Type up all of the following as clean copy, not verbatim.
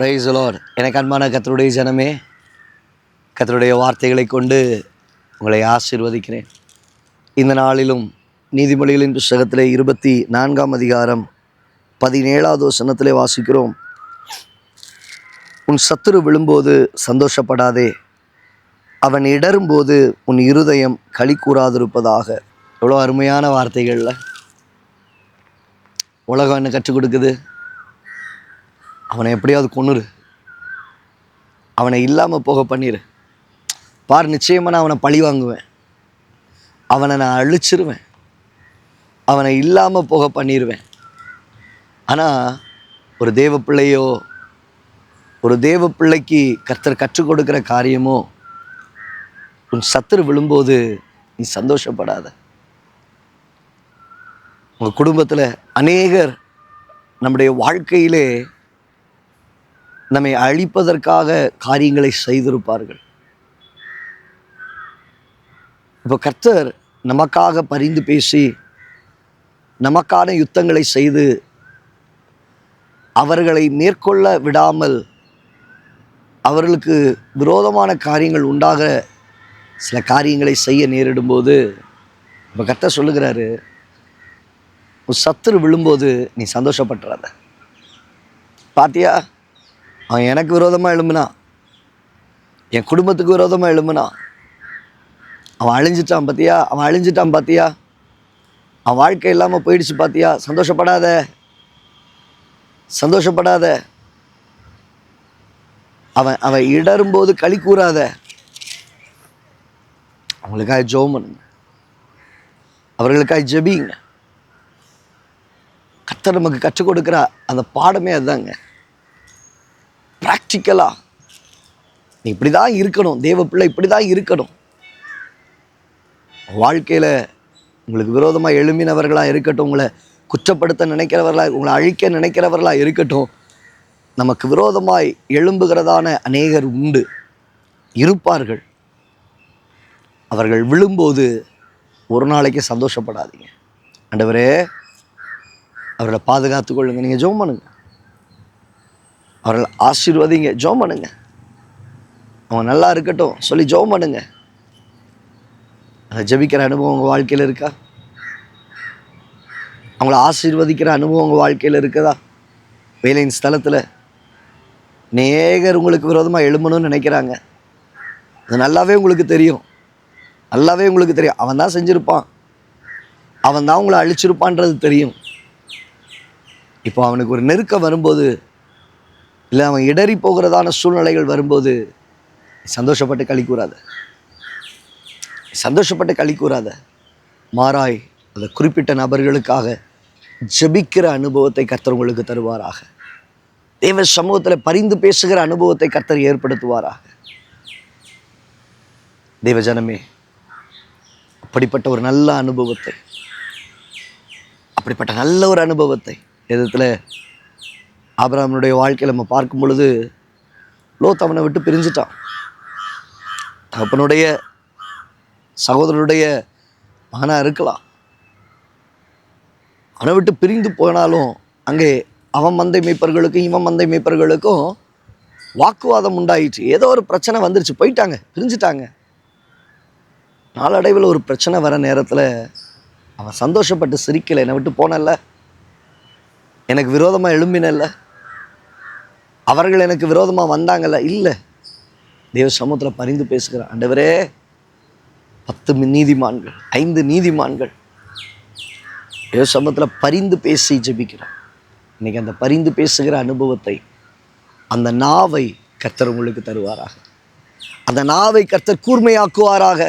Praise the Lord. எனக்கு அன்பான கர்த்தருடைய ஜனமே, கர்த்தருடைய வார்த்தைகளை கொண்டு உங்களை ஆசீர்வதிக்கிறேன். இந்த நாளிலும் நீதிமொழிகளின் புத்தகத்திலே 24ஆம் அதிகாரம் 17வது வசனத்திலே வாசிக்கிறோம். உன் சத்துரு விழும்போது சந்தோஷப்படாதே, அவன் இடரும்போது உன் இருதயம் களி கூறாதிருப்பதாக. எவ்வளோ அருமையான வார்த்தைகள்ல உலகம் என்ன கற்றுக் கொடுக்குது? அவனை எப்படியாவது கொன்னுரு, அவனை இல்லாமல் போக பண்ணிடு. பார், நிச்சயமாக நான் அவனை பழி வாங்குவேன், அவனை நான் அழிச்சிருவேன், அவனை இல்லாமல் போக பண்ணிடுவேன். ஆனால் ஒரு தேவ பிள்ளையோ, ஒரு தேவ பிள்ளைக்கு கர்த்தர் கற்றுக் கொடுக்குற காரியமோ, உன் சத்துரு விழும்போது நீ சந்தோஷப்படாத. உங்கள் குடும்பத்தில் அநேகர் நம்முடைய வாழ்க்கையிலே நம்மை அழிப்பதற்காக காரியங்களை செய்திருப்பார்கள். இப்போ கர்த்தர் நமக்காக பரிந்து பேசி நமக்கான யுத்தங்களை செய்து அவர்களை மேற்கொள்ள விடாமல் அவர்களுக்கு விரோதமான காரியங்கள் உண்டாக சில காரியங்களை செய்ய நேரிடும்போது இப்போ கர்த்தர் சொல்லுகிறாரு, உன் சத்துரு விழும்போது நீ சந்தோஷப்பட்டுறாத. பாத்தியா, அவன் எனக்கு விரோதமாக எழும்புனான், என் குடும்பத்துக்கு விரோதமாக எழும்புனான், அவன் அழிஞ்சிட்டான் பார்த்தியா, அவன் அழிஞ்சிட்டான் பார்த்தியா, அவன் வாழ்க்கை இல்லாமல் போயிடுச்சு பார்த்தியா. சந்தோஷப்படாத, சந்தோஷப்படாத. அவன் அவன் இடரும்போது களி கூறாத. அவங்களுக்காக ஜெபம் பண்ணுங்க, அவர்களுக்காக ஜெபிங்க. கர்த்தர் நமக்கு கற்றுக் கொடுக்குற அந்த பாடமே அதுதாங்க. ப்ராக்டிக்கலா நீ இப்படி தான் இருக்கணும், தேவ பிள்ளை இப்படி தான் இருக்கணும். வாழ்க்கையில் உங்களுக்கு விரோதமாக எழும்பினவர்களாக இருக்கட்டும், உங்களை குற்றப்படுத்த நினைக்கிறவர்களாக, உங்களை அழிக்க நினைக்கிறவர்களாக இருக்கட்டும், நமக்கு விரோதமாய் எழும்புகிறதான அநேகர் உண்டு, இருப்பார்கள். அவர்கள் விழும்போது ஒரு நாளைக்கு சந்தோஷப்படாதீங்க. ஆண்டவரே அவர்களை பாதுகாத்து கொள்ளுங்க. நீங்கள் ஜெபம் பண்ணுங்க, அவர்களை ஆசீர்வதிங்க, ஜெபம் பண்ணுங்க. அவங்க நல்லா இருக்கட்டும் சொல்லி ஜெபம் பண்ணுங்க. அதை ஜெபிக்கிற அனுபவம் உங்கள் வாழ்க்கையில் இருக்கா? அவங்கள ஆசீர்வதிக்கிற அனுபவம் உங்கள் வாழ்க்கையில் இருக்குதா? வேலையின் ஸ்தலத்தில் அநேகர் உங்களுக்கு விரோதமாக எழும்பணும்னு நினைக்கிறாங்க. அது நல்லாவே உங்களுக்கு தெரியும், நல்லாவே உங்களுக்கு தெரியும். அவன் தான் செஞ்சுருப்பான், அவன் தான் உங்களை அழிச்சிருப்பான்றது தெரியும். இப்போ அவனுக்கு ஒரு நெருக்கம் வரும்போது, இல்லை அவன் இடறி போகிறதான சூழ்நிலைகள் வரும்போது சந்தோஷப்பட்டு களி கூறாத, சந்தோஷப்பட்டு களி கூறாத. மாறாய் அந்த குறிப்பிட்ட நபர்களுக்காக ஜெபிக்கிற அனுபவத்தை கர்த்தர் உங்களுக்கு தருவாராக. தேவ சமூகத்தில் பரிந்து பேசுகிற அனுபவத்தை கர்த்தர் ஏற்படுத்துவாராக. தேவ ஜனமே, அப்படிப்பட்ட ஒரு நல்ல அனுபவத்தை, அப்படிப்பட்ட நல்ல ஒரு அனுபவத்தை எதில் ஆபிரகாமுடைய வாழ்க்கையில் நம்ம பார்க்கும் பொழுது, லோத் அவனை விட்டு பிரிஞ்சிட்டான். தகப்பனுடைய சகோதரனுடைய மகனாக இருக்கலாம், அவனை விட்டு பிரிந்து போனாலும் அங்கே அவன் மந்தை மேய்ப்பர்களுக்கும் இவன் மந்தை மேய்ப்பர்களுக்கும் வாக்குவாதம் உண்டாயிடுச்சு. ஏதோ ஒரு பிரச்சனை வந்துருச்சு, போயிட்டாங்க, பிரிஞ்சுட்டாங்க. நாளடைவில் ஒரு பிரச்சனை வர நேரத்தில் அவன் சந்தோஷப்பட்டு சிரிக்கலை. என்னை விட்டு போனல்ல, எனக்கு விரோதமாக எழும்பினல்ல, அவர்கள் எனக்கு விரோதமாக வந்தாங்கல்ல, இல்லை. தேவ சமூகத்தில் பரிந்து பேசுகிறான். ஆண்டவரே, 10 நீதிமான்கள், 5 நீதிமான்கள் தேவ சமூகத்தில் பரிந்து பேசி ஜெபிக்கிறான். இன்னைக்கு அந்த பரிந்து பேசுகிற அனுபவத்தை, அந்த நாவை கர்த்தர் உங்களுக்கு தருவாராக. அந்த நாவை கர்த்தர் கூர்மையாக்குவாராக.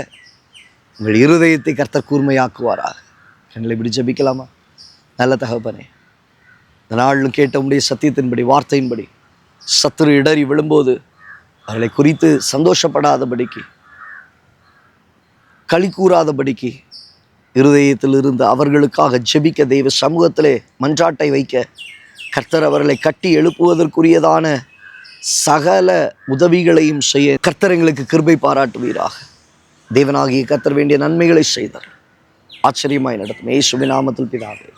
உங்கள் இருதயத்தை கர்த்தர் கூர்மையாக்குவாராக. எங்களை இப்படி ஜெபிக்கலாமா? நல்ல தகப்பனே, இந்த நாளிலும் கேட்ட உடைய சத்தியத்தின்படி, வார்த்தையின்படி சத்துரு இடறி விழும்போது அவர்களை குறித்து சந்தோஷப்படாதபடிக்கு, களி கூறாதபடிக்கு, இருதயத்தில் இருந்து அவர்களுக்காக ஜெபிக்க, தெய்வ சமூகத்திலே மன்றாட்டை வைக்க, கர்த்தர் அவர்களை கட்டி எழுப்புவதற்குரியதான சகல உதவிகளையும் செய்ய கர்த்தர் எங்களுக்கு கிருபை பாராட்டுவீராக. தேவனாகிய கர்த்தர் வேண்டிய நன்மைகளை செய்தார். ஆச்சரியமாய் நடத்தும் இயேசுவின் நாமத்தில் பிதாவே.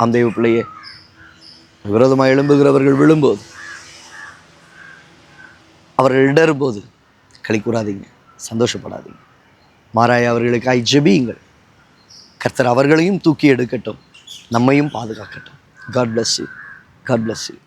அந்த தேவ பிள்ளையே, விரோதமாக எழும்புகிறவர்கள் விழும்போது அவர்கள் இடறும்போது களி கூறாதீங்க, சந்தோஷப்படாதீங்க. மாறாய அவர்களுக்காய் ஜெபியுங்கள். கர்த்தர் அவர்களையும் தூக்கி எடுக்கட்டும், நம்மையும் பாதுகாக்கட்டும். God bless you. God bless you.